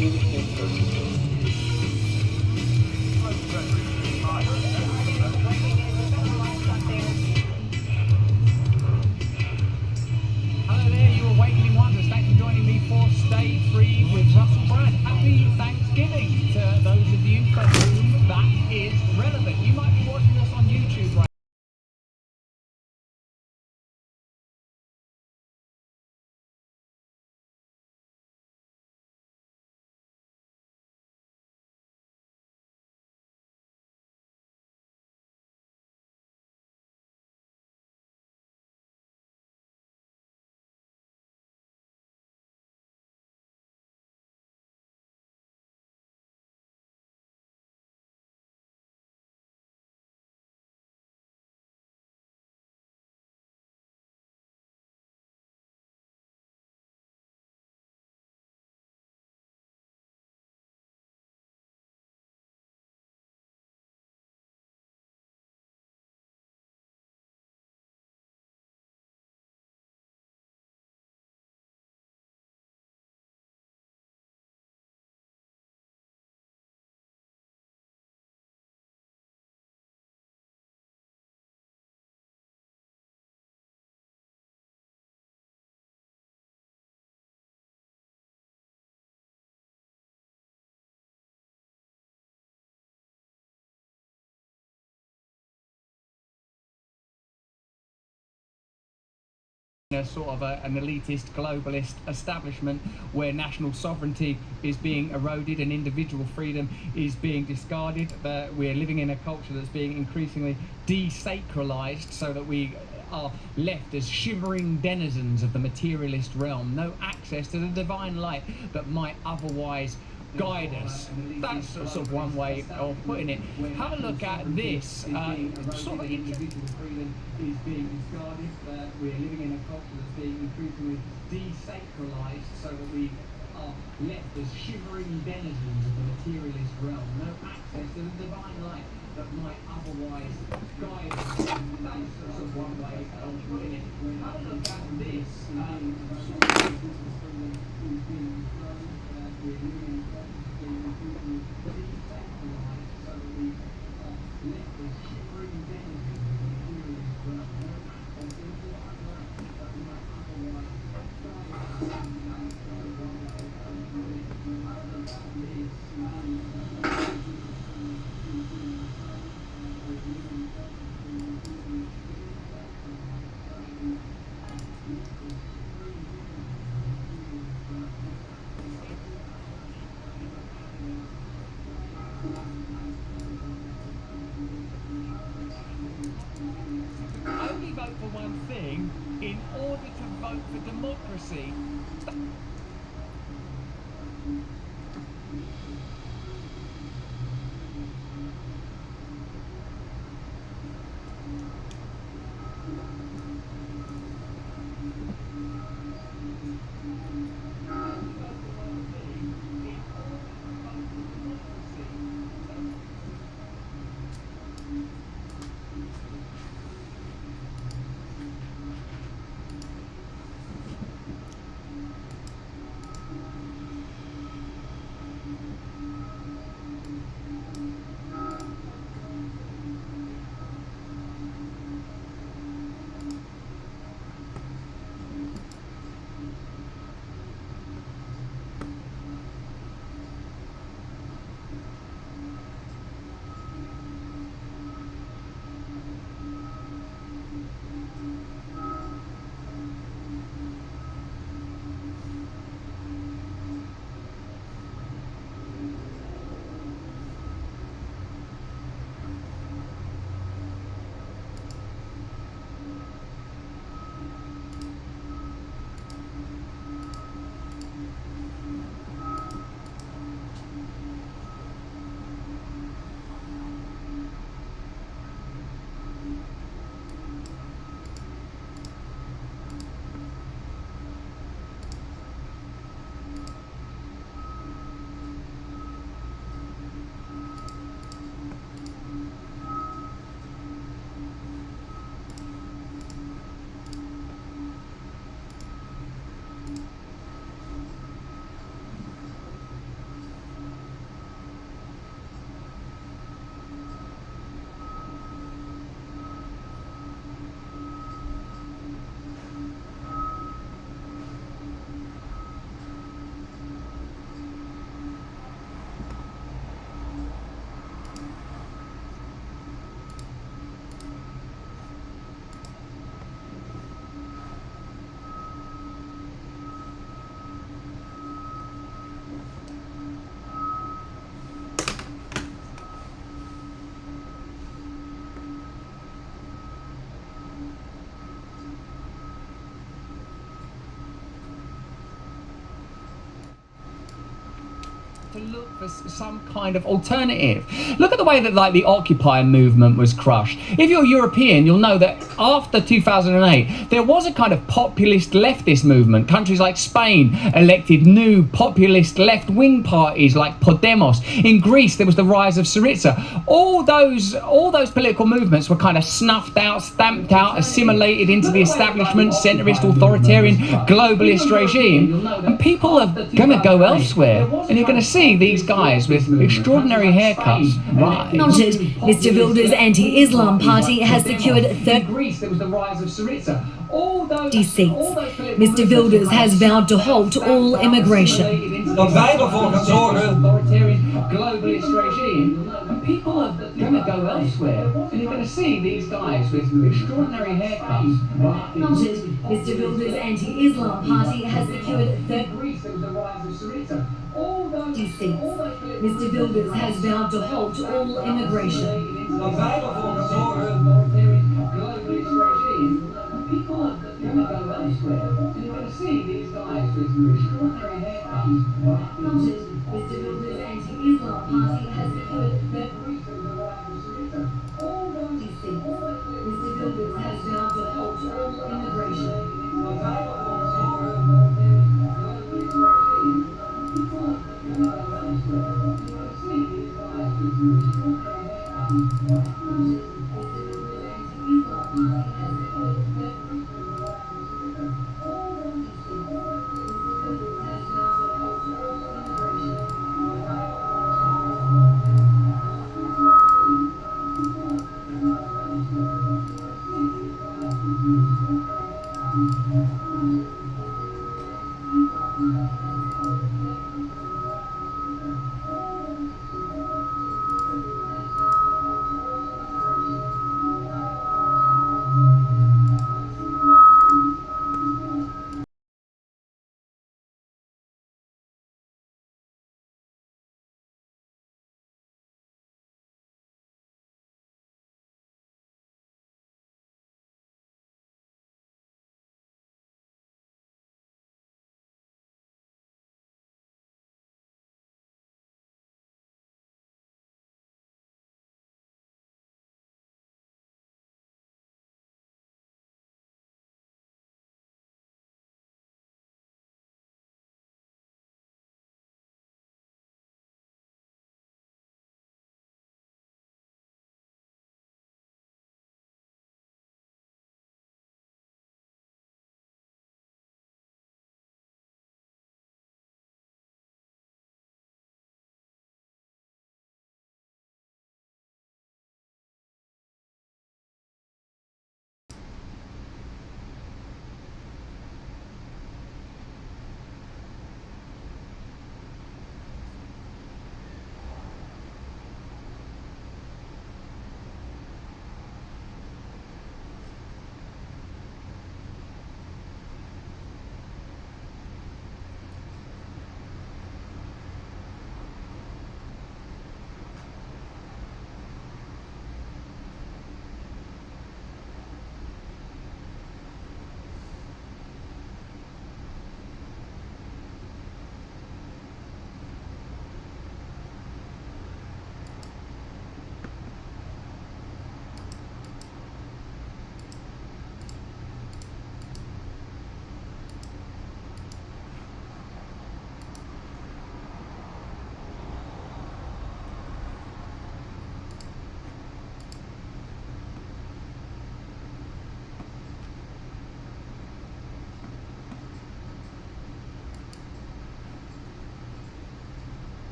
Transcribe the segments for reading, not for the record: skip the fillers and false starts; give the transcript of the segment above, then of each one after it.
Hello there, you Awakening Wonders. Thanks for joining me for Stay Free with Russell Brand. Happy Thanksgiving to those of you for whom that is relevant. You might be watching us on YouTube right a sort of an elitist globalist establishment where national sovereignty is being eroded and individual freedom is being discarded. We're living in a culture that's being increasingly desacralized so that we are left as shivering denizens of the materialist realm, no access to the divine light that might otherwise guide us. That's sort of one way of putting it. Have a look at this. Sort of individual freedom is being discarded. We're living in a culture that's being increasingly desacralized so that we are left as shivering denizens of the materialist realm, no access to the divine light that might otherwise guide us. That's sort of one way of putting it. Have a look at this. Sort of individual freedom is being discarded. We're living in a culture that's being increasingly desacralized so that we are left as shivering denizens of the materialist realm, no access to the divine light that might otherwise guide us. Only vote for one thing in order to vote for democracy. to look for some kind of alternative. Look at the way that like the Occupy movement was crushed. If you're European, you'll know that after 2008 there was a kind of populist leftist movement. Countries like Spain elected new populist left-wing parties like Podemos. In Greece there was the rise of Syriza. All those political movements were kind of snuffed out, stamped out, assimilated into the establishment centrist authoritarian globalist regime, and people are going to go elsewhere, and you're going to see these guys with extraordinary haircuts rise. Noted, Mr. Vilder's anti-Islam party has secured 30 Greece, there was the rise of Syriza. seats. Mr. Wilders has vowed to halt all immigration. Dat wij ervoor gaan zorgen. Globalist regime, and people are going to go elsewhere, and you're going to see these guys with extraordinary haircuts. Noted, Mr. Wilders' anti-Islam party has secured 30 Greece, there was the rise of Syriza. seats. Mr. Wilders has vowed to halt all immigration. Dat wij ervoor gaan zorgen. Globalist regime, people are going to go elsewhere, and you're going to see these guys with extraordinary haircuts. Noted, Mr. Wilders' anti-Islam party has secured 30 seats. Mr. Wilders has vowed to halt all immigration. Dat wij ervoor gaan zorgen.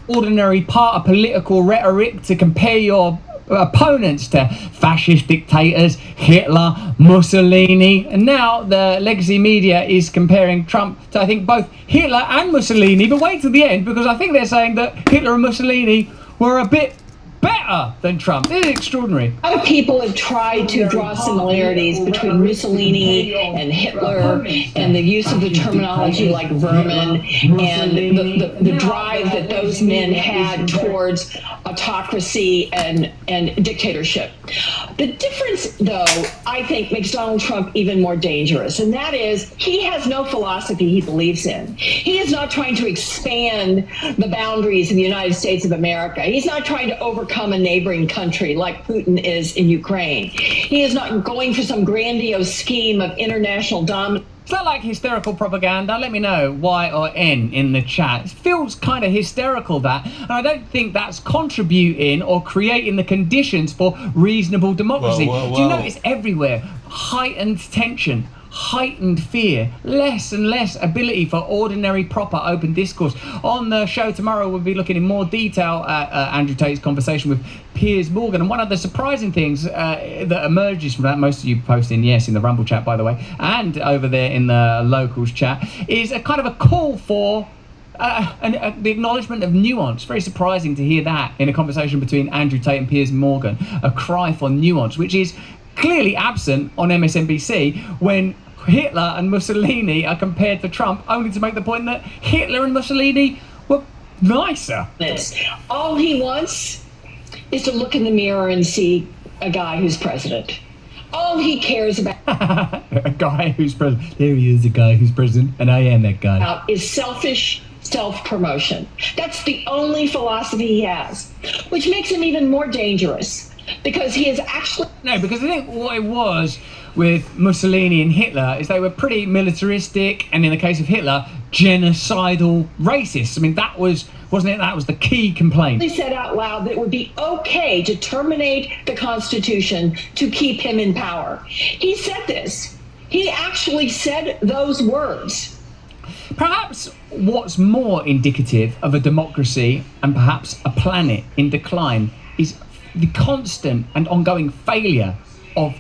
Ordinary part of political rhetoric to compare your opponents to fascist dictators, Hitler, Mussolini, and now the legacy media is comparing Trump to, I think, both Hitler and Mussolini. But wait till the end, because I think they're saying that Hitler and Mussolini were a bit better than Trump. This is extraordinary. A lot of people have tried to draw similarities between Mussolini and Hitler and the use of the terminology like vermin and the drive that those men had towards autocracy and dictatorship. The difference, though, I think makes Donald Trump even more dangerous, and that is he has no philosophy he believes in. He is not trying to expand the boundaries of the United States of America. He's not trying to overcome a neighboring country like Putin is in Ukraine. He is not going for some grandiose scheme of international dominance. Is that like hysterical propaganda? Let me know, Y or N, in the chat. It feels kind of hysterical, that, and I don't think that's contributing or creating the conditions for reasonable democracy. Whoa. Do you notice everywhere heightened tension, heightened fear, less and less ability for ordinary, proper, open discourse? On the show tomorrow, we'll be looking in more detail at Andrew Tate's conversation with Piers Morgan, and one of the surprising things that emerges from that, most of you posting yes in the Rumble chat, by the way, and over there in the locals chat, is a kind of a call for the acknowledgement of nuance. Very surprising to hear that in a conversation between Andrew Tate and Piers Morgan, a cry for nuance, which is clearly absent on MSNBC when Hitler and Mussolini are compared to Trump, only to make the point that Hitler and Mussolini were nicer. All he wants is to look in the mirror and see a guy who's president. All he cares about a guy who's president. There he is, a guy who's president, and I am that guy. Is selfish self-promotion. That's the only philosophy he has, which makes him even more dangerous, because he is actually... No, because I think what it was with Mussolini and Hitler is they were pretty militaristic, and in the case of Hitler, genocidal racists. I mean, that was, wasn't it? That was the key complaint. They said out loud that it would be okay to terminate the Constitution to keep him in power. He said this. He actually said those words. Perhaps what's more indicative of a democracy and perhaps a planet in decline is the constant and ongoing failure of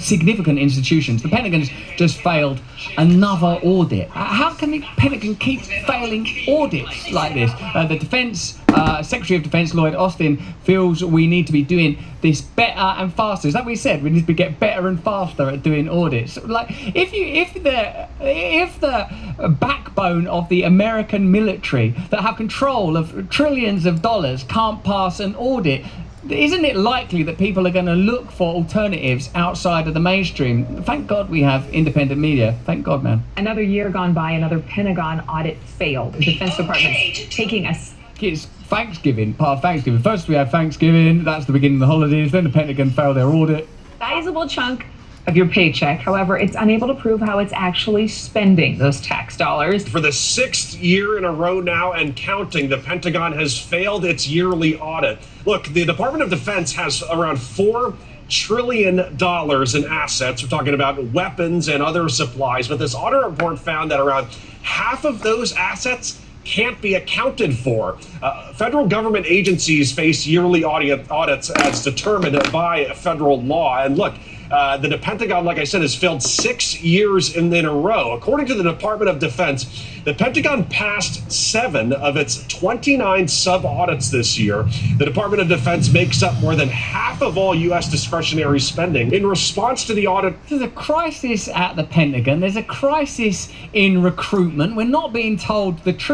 significant institutions. The Pentagon's just failed another audit. How can the Pentagon keep failing audits like this? The Defense Secretary of Defense Lloyd Austin feels we need to be doing this better and faster. Is that what he said? We need to get better and faster at doing audits. Like, if the backbone of the American military that have control of trillions of dollars can't pass an audit, isn't it likely that people are going to look for alternatives outside of the mainstream? Thank God we have independent media. Thank God, man. Another year gone by, another Pentagon audit failed. The Defense Department's taking us. It's Thanksgiving, part of Thanksgiving. First we had Thanksgiving, that's the beginning of the holidays, then the Pentagon failed their audit. Sizable chunk of your paycheck. However, it's unable to prove how it's actually spending those tax dollars. For the 6th year in a row now and counting, the Pentagon has failed its yearly audit. Look, the Department of Defense has around $4 trillion in assets. We're talking about weapons and other supplies, but this audit report found that around half of those assets can't be accounted for. Federal government agencies face yearly audits as determined by federal law. And look, the Pentagon, like I said, has failed 6 years in a row. According to the Department of Defense, the Pentagon passed 7 of its 29 sub-audits this year. The Department of Defense makes up more than half of all U.S. discretionary spending. In response to the audit... There's a crisis at the Pentagon. There's a crisis in recruitment. We're not being told the truth.